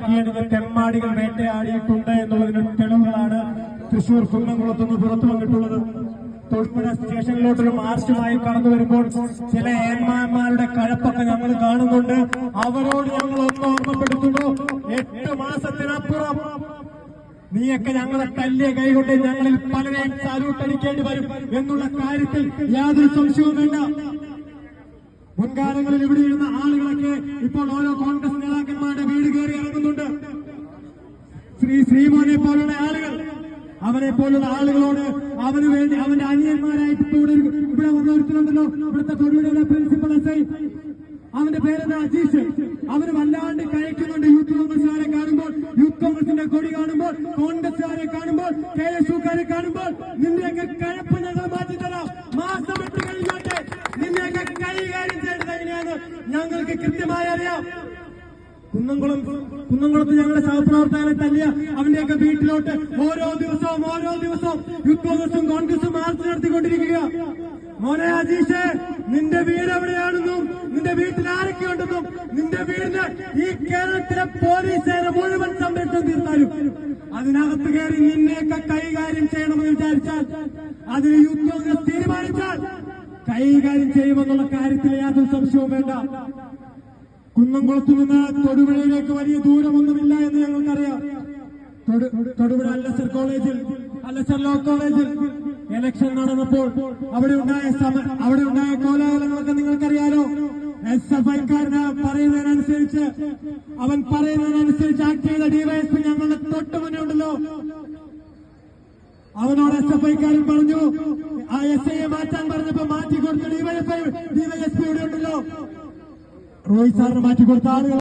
കാക്കിയണിഞ്ഞ തെമ്മാടികൾ വേട്ടയാടിയിട്ടുണ്ട് എന്നുള്ളതിന് തെളിവുകളാണ് തൃശൂർ കുന്നംകുളത്തുനിന്ന് പുറത്തു വന്നിട്ടുള്ളത്. തൊടുപുഴ സ്റ്റേഷനിലോട്ടൊരു മാർച്ചുമായി കടന്നു വരുമ്പോൾ ചില ഏന്മാന്മാരുടെ കഴപ്പൊക്കെ ഞങ്ങൾ കാണുന്നുണ്ട്. അവരോട് ഞങ്ങൾ ഒന്ന് ഓർമ്മപ്പെടുത്തുന്നു, 8 മാസത്തിനപ്പുറം നീയൊക്കെ ഞങ്ങളെ തല്ലിയ കൈകൊണ്ട് ഞങ്ങളിൽ പലരെയും സാലൂട്ട് അടിക്കേണ്ടി വരും എന്നുള്ള കാര്യത്തിൽ യാതൊരു സംശയവും വേണ്ട. മുൻകാലങ്ങളിൽ ഇവിടെ ഇരുന്ന ആളുകളൊക്കെ ഇപ്പോൾ ഓരോ കോൺഗ്രസ് നേതാക്കന്മാരുടെ വീട് കയറി ഇറങ്ങുന്നുണ്ട്. ശ്രീമോനെ പോലുള്ള ആളുകൾ, അവനെ പോലുള്ള ആളുകളോട് അവന് വേണ്ടി അവന്റെ അനിയന്മാരായിട്ട് ഇവിടെ വന്നൊരുത്തരുണ്ടല്ലോ, ഇവിടുത്തെ തൊഴിലുടെ പ്രിൻസിപ്പൽ എസ് ഐ, അവന്റെ പേരെന്താ, അജീഷ്. അവന് വല്ലാണ്ട് കഴിക്കുന്നുണ്ട്. യൂത്ത് കോൺഗ്രസുകാരെ കാണുമ്പോൾ, യൂത്ത് കോൺഗ്രസിന്റെ കൊടി കാണുമ്പോൾ, കോൺഗ്രസുകാരെ കാണുമ്പോൾ, KSUക്കാരെ കാണുമ്പോൾ നിന്നെയൊക്കെ കഴപ്പ് ഞങ്ങൾ മാറ്റിത്തരാം. മാസം 8 കഴിഞ്ഞോട്ടെ നിന്നെയൊക്കെ കൈകാര്യം ചെയ്തത് എങ്ങനെയാണ് ഞങ്ങൾക്ക് കൃത്യമായി അറിയാം. കുന്നംകുളത്ത് ഞങ്ങളുടെ സഹപ്രവർത്തകനെ തല്ലിയ അവന്റെയൊക്കെ വീട്ടിലോട്ട് ഓരോ ദിവസവും യൂത്ത് കോൺഗ്രസും കോൺഗ്രസും മാർച്ച് നടത്തിക്കൊണ്ടിരിക്കുക. മോനെ അജീഷേ, നിന്റെ വീട് എവിടെയാണെന്നും നിന്റെ വീട്ടിൽ ആരൊക്കെയുണ്ടെന്നും നിന്റെ വീടിന് ഈ കേരളത്തിലെ പോലീസ് സേന മുഴുവൻ സംരക്ഷണം തീർത്താലും അതിനകത്ത് കയറി നിന്നെയൊക്കെ കൈകാര്യം ചെയ്യണമെന്ന് വിചാരിച്ചാൽ, അതിന് യൂത്ത് കോൺഗ്രസ് തീരുമാനിച്ചാൽ കൈകാര്യം ചെയ്യുമെന്നുള്ള കാര്യത്തിൽ യാതൊരു സംശയവും വേണ്ട. കുന്നംകുളത്തു നിന്ന് തൊടുപുഴയിലേക്ക് വലിയ ദൂരമൊന്നുമില്ല എന്ന് ഞങ്ങൾക്കറിയാം. തൊടുപുഴ അല്ലസർ ലോ കോളേജിൽ ഇലക്ഷൻ നടന്നപ്പോൾ അവിടെ ഉണ്ടായ കോലാഹലങ്ങളൊക്കെ നിങ്ങൾക്കറിയാലോ. SFIക്കാരന് പറയുന്നതിനനുസരിച്ച് ആക്ട് ചെയ്ത ഡിവൈഎസ്പി ഞങ്ങളുടെ തൊട്ട് മുന്നേ ഉണ്ടല്ലോ. അവനോട് SFIക്കാരൻ പറഞ്ഞു, ആ SIയെ മാറ്റാൻ പറഞ്ഞപ്പോ മാറ്റിക്കൊടുത്ത ഡിവൈഎസ്പി ഇവിടെ ഉണ്ടല്ലോ. റോയ് സാറിന് മാറ്റിക്കൊടുത്ത ആളുകൾ